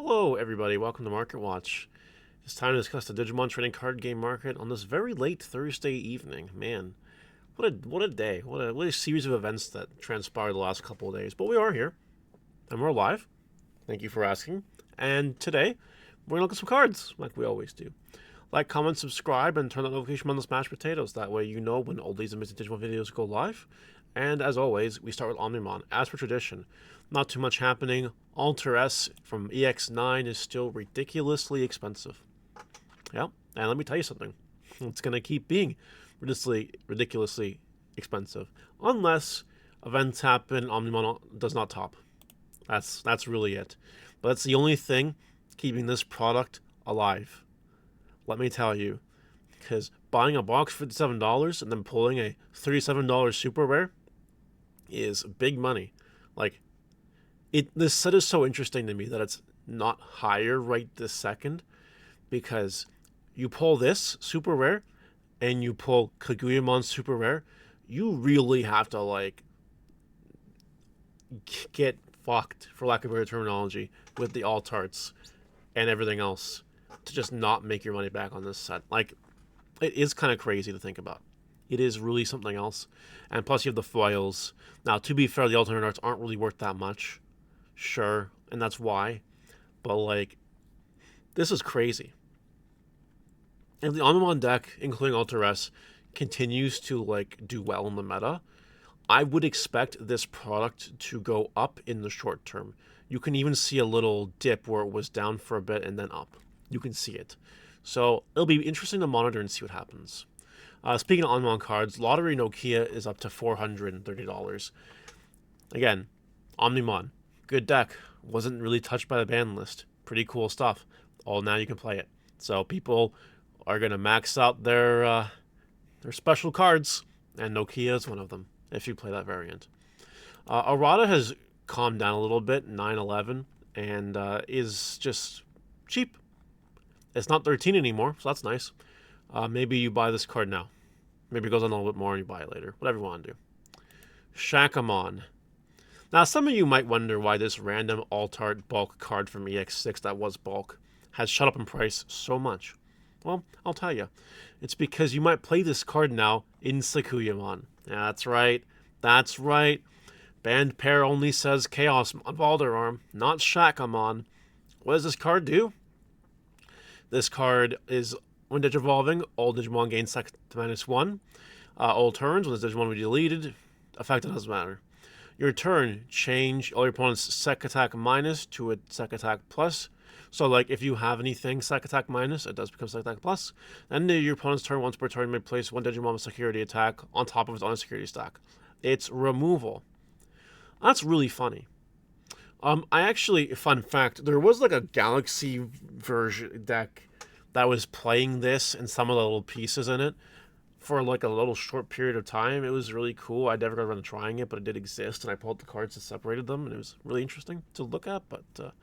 Hello, everybody. Welcome to Market Watch. It's time to discuss the Digimon trading card game market on this very late Thursday evening. Man, what a day! What a series of events that transpired the last couple of days. But we are here, and we're live. Thank you for asking. And today, we're gonna look at some cards, like we always do. Like, comment, subscribe, and turn on notification on the smashed potatoes. That way, you know when all these amazing Digimon videos go live. And as always, we start with Omnimon. As per tradition, not too much happening. Alter S from EX9 is still ridiculously expensive. Yeah, and let me tell you something. It's going to keep being ridiculously expensive. Unless events happen, Omnimon does not top. That's really it. But that's the only thing keeping this product alive. Let me tell you. Because buying a box for $57 and then pulling a $37 super rare is big money. Like, this set is so interesting to me that it's not higher right this second, because you pull this super rare and you pull Kaguyamon super rare, you really have to like get fucked, for lack of better terminology, with the alt arts and everything else to just not make your money back on this set. Like, it is kind of crazy to think about. It is really something else. And plus you have the foils. Now, to be fair, the alternate arts aren't really worth that much. Sure, and that's why. But, like, this is crazy. And the Omnimon deck, including Alter S, continues to, like, do well in the meta. I would expect this product to go up in the short term. You can even see a little dip where it was down for a bit and then up. You can see it. So it'll be interesting to monitor and see what happens. Speaking of Omnimon cards, Lottery Nokia is up to $430. Again, Omnimon, good deck. Wasn't really touched by the ban list. Pretty cool stuff. Oh, now you can play it. So people are going to max out their special cards, and Nokia is one of them, if you play that variant. Arata has calmed down a little bit, 9.11, and is just cheap. It's not 13 anymore, so that's nice. Maybe you buy this card now. Maybe it goes on a little bit more and you buy it later. Whatever you want to do. Shakamon. Now, some of you might wonder why this random alt-art bulk card from EX6 that was bulk has shot up in price so much. Well, I'll tell you. It's because you might play this card now in Sakuyamon. Yeah, that's right. That's right. Band pair only says Chaos on Valderarm, not Shakamon. What does this card do? This card is, when Digivolving, all Digimon gain sec to -1. All turns, when this Digimon will be deleted, effect doesn't matter. Your turn, change all your opponent's sec attack minus to a sec attack plus. So, like, if you have anything sec attack minus, it does become sec attack plus. Then your opponent's turn, once per turn, may place one Digimon with security attack on top of its own security stack. It's removal. That's really funny. I actually, fun fact, there was like a Galaxy version deck that was playing this and some of the little pieces in it for like a little short period of time. It was really cool. I never got around to trying it, but it did exist, and I pulled the cards and separated them, and it was really interesting to look at. But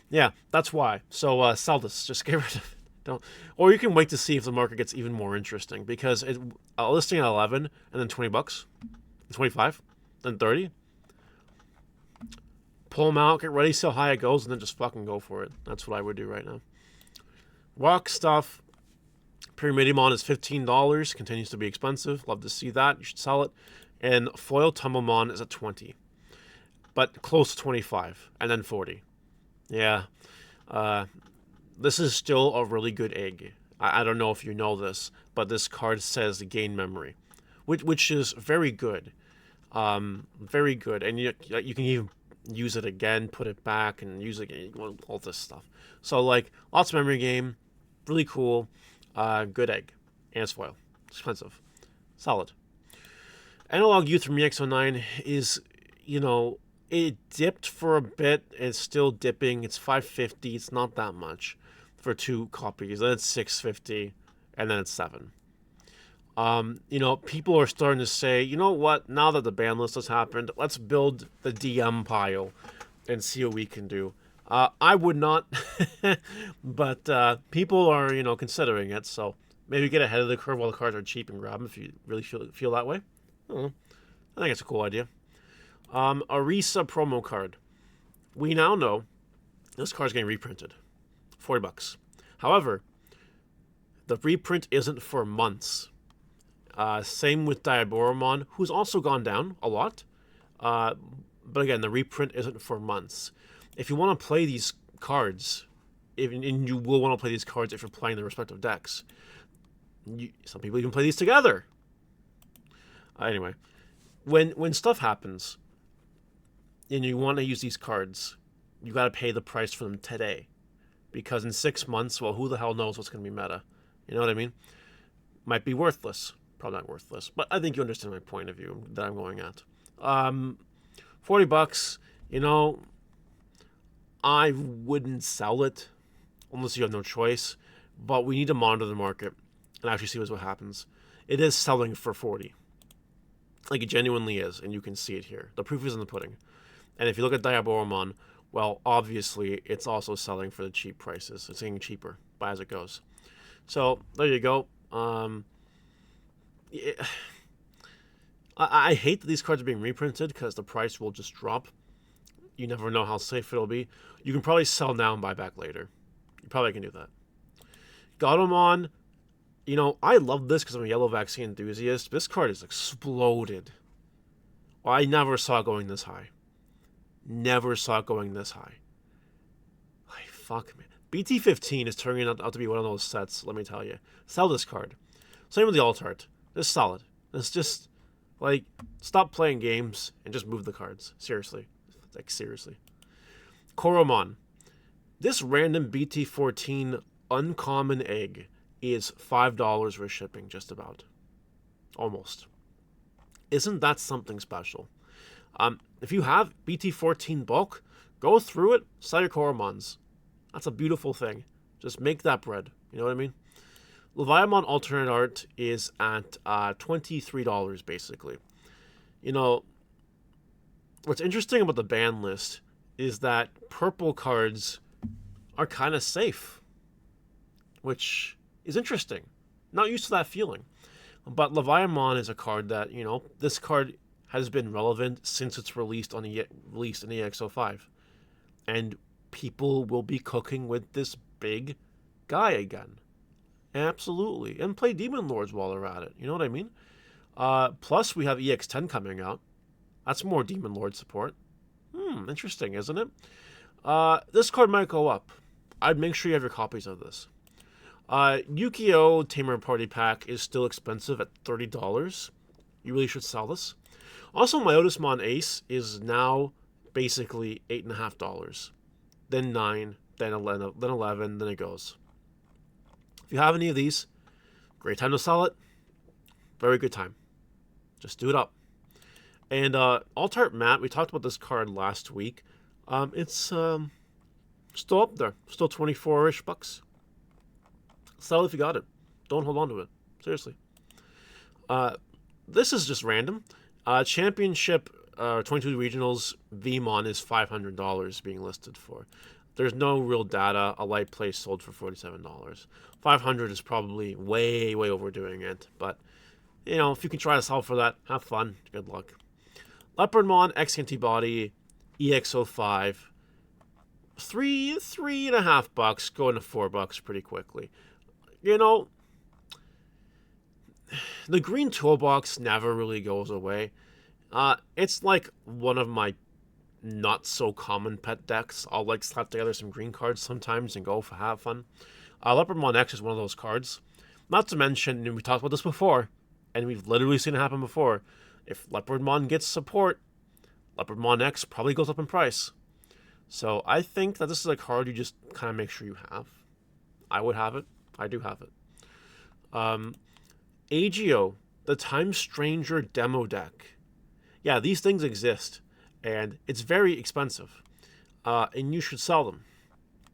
yeah, that's why. So sell this. Just get rid of it. Don't. Or you can wait to see if the market gets even more interesting, because it listing at 11 and then $20, 25, then 30. Pull them out, get ready, see how high it goes, and then just fucking go for it. That's what I would do right now. Rock stuff. Pyramidimon is $15. Continues to be expensive. Love to see that. You should sell it. And Foil Tumblemon is at 20. But close to 25. And then 40. Yeah. This is still a really good egg. I don't know if you know this, but this card says gain memory, which is very good. Very good. And you can even use it again, put it back, and use it again, all this stuff. So, like, lots of memory game, really cool, good egg, and it's foil. Expensive. Solid. Analog Youth from EX09 is, it dipped for a bit, it's still dipping, it's $550, it's not that much for 2 copies, then it's $650, and then it's $7. People are starting to say, you know what, now that the ban list has happened, let's build the DM pile and see what we can do. I would not, but people are, considering it, so maybe get ahead of the curve while the cards are cheap and grab them if you really feel that way. I don't know. I think it's a cool idea. Arisa promo card. We now know This card's getting reprinted. $40. However, the reprint isn't for months. Same with Diaboromon, who's also gone down a lot. But again, the reprint isn't for months. If you want to play these cards, and you will want to play these cards if you're playing the respective decks, some people even play these together. Anyway, when stuff happens, and you want to use these cards, you got to pay the price for them today. Because in 6 months, well, who the hell knows what's going to be meta? You know what I mean? Might be worthless. Probably not worthless. But I think you understand my point of view that I'm going at. $40, you know, I wouldn't sell it unless you have no choice. But we need to monitor the market and actually see what happens. It is selling for 40. Like, it genuinely is, and you can see it here. The proof is in the pudding. And if you look at Diaboromon, well, obviously, it's also selling for the cheap prices. It's getting cheaper by as it goes. So, there you go. I hate that these cards are being reprinted because the price will just drop. You never know how safe it'll be. You can probably sell now and buy back later. You probably can do that. Gatomon, you know, I love this because I'm a yellow vaccine enthusiast. This card has exploded. Well, I never saw it going this high. Never saw it going this high. Like, fuck, man. BT15 is turning out to be one of those sets, let me tell you. Sell this card. Same with the alt art. It's solid. It's just, like, stop playing games and just move the cards. Seriously. Like, seriously. Koromon. This random BT14 uncommon egg is $5 for shipping, just about. Almost. Isn't that something special? If you have BT14 bulk, go through it, sell your Koromons. That's a beautiful thing. Just make that bread. You know what I mean? Leviamon alternate art is at $23, basically. You know, what's interesting about the ban list is that purple cards are kind of safe, which is interesting. Not used to that feeling. But Leviamon is a card that, you know, this card has been relevant since it's released in EX05. And people will be cooking with this big guy again. Absolutely. And play Demon Lords while they're at it. You know what I mean? Plus, we have EX10 coming out. That's more Demon Lord support. Interesting, isn't it? This card might go up. I'd make sure you have your copies of this. Yu-Gi-Oh! Tamer Party Pack is still expensive at $30. You really should sell this. Also, Myotismon Ace is now basically $8.50. Then $9, then $11, then it goes. If you have any of these, great time to sell it. Very good time. Just do it up. And Altart Matte, we talked about this card last week. It's still up there. Still 24-ish bucks. Sell it if you got it. Don't hold on to it. Seriously. This is just random. Championship 22 regionals VMon is $500 being listed for. There's no real data. A light play sold for $47. $500 is probably way overdoing it. But, you know, if you can try to sell for that, have fun. Good luck. Leopardmon X Antibody EX05. $3.50 going to $4 pretty quickly. You know, the green toolbox never really goes away. It's like one of my not so common pet decks. I'll like slap together some green cards sometimes and go for have fun. Leopardmon X is one of those cards. Not to mention, and we talked about this before, and we've literally seen it happen before. If Leopardmon gets support, Leopardmon X probably goes up in price. So I think that this is a card you just kind of make sure you have. I would have it. I do have it. Agio, the Time Stranger demo deck. Yeah, these things exist, and it's very expensive, and you should sell them.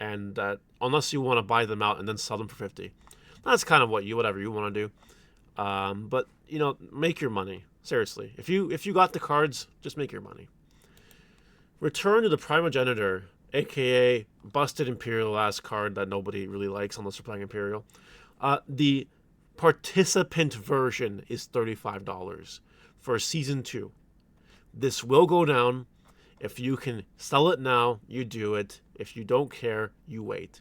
And unless you want to buy them out and then sell them for $50, that's kind of whatever you want to do. But you know, make your money. Seriously, if you got the cards, just make your money. Return to the Primogenitor, aka busted Imperial ass card that nobody really likes unless you're playing Imperial. The participant version is $35 for season 2. This will go down. If you can sell it now, you do it. If you don't care, you wait.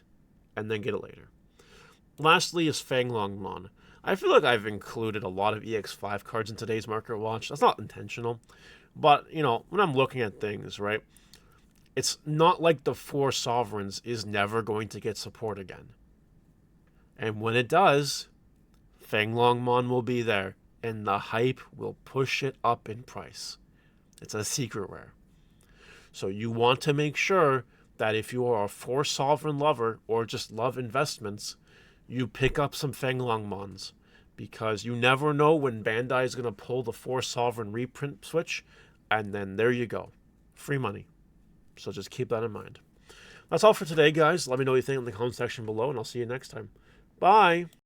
And then get it later. Lastly is Fanglongmon. I feel like I've included a lot of EX5 cards in today's Market Watch. That's not intentional. But, when I'm looking at things, right, it's not like the Four Sovereigns is never going to get support again. And when it does, Fanglongmon will be there, and the hype will push it up in price. It's a secret rare. So you want to make sure that if you are a Four Sovereign lover or just love investments, you pick up some Fanglongmons, because you never know when Bandai is going to pull the Four Sovereign reprint switch, and then there you go. Free money. So just keep that in mind. That's all for today, guys. Let me know what you think in the comment section below, and I'll see you next time. Bye!